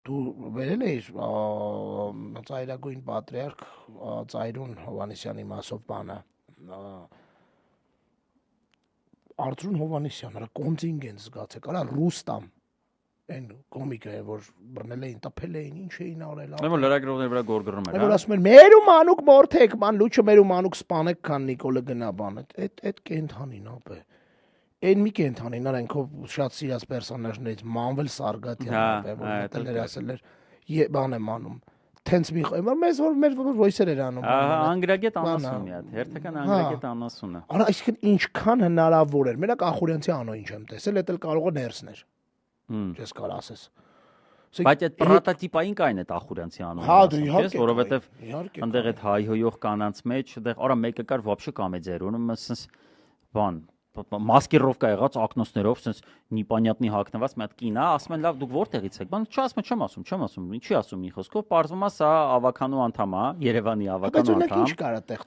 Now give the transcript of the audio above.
դու վերել ես ծայրագույն պատրիարք Ծայրուն Հովանեսյանի մասով բանը Արծրուն Հովանեսյան, հրա կոնտինգենտ զգացեք, արա Ռուստամ այն կոմիկը որ բռնել էին, տփել էին, ինչ էին արել։ Որ լրագրողների վրա գորգռում էր, որ ասում են մեր ու մանուկ մորթեք, ման լուչը մեր ու մանուկ սպանեք, քան Նիկոլը գնա բանը։ Այդ կենթանին ապե։ Այն մի կենթանին արա ինքով շատ սիրած պերսոնաժներից Մանվել Սարգատյանն է, որ մտել ասել էր բան եմ անում։ Տենց մի որ մեզ որ մեր voice-եր էր անում։ Անգրագետ անասուն մի հատ, հերթական անգրագետ անասունը։ Արա այսինքն ինչքան հնարավոր էր։ Մենակ Ախուրյանցի անո ինչ եմ տեսել, դա էլ կարող է ներսներ։ Չես կարող ասես։ Բայց այդ պրոտոտիպային կային այդ Ախուրյանցի անունը, որովհետև այնտեղ այդ հայհոյող կանանց մեջ, այնտեղ արա մեկը կար вообще կամեդիա էր, ուրեմն ասես բան մասկիրովկա եղած ակնոցներով, sense նիպանյատնի հագնված մի հատ կին է, ասում են լավ դուք որտեղից եք, բան չեմ ասում, ինչի ասում մի խոսքով, պարզվում է սա ավականու անդամ է, Երևանի ավականու անդամ։ Ինչ կարա տեղ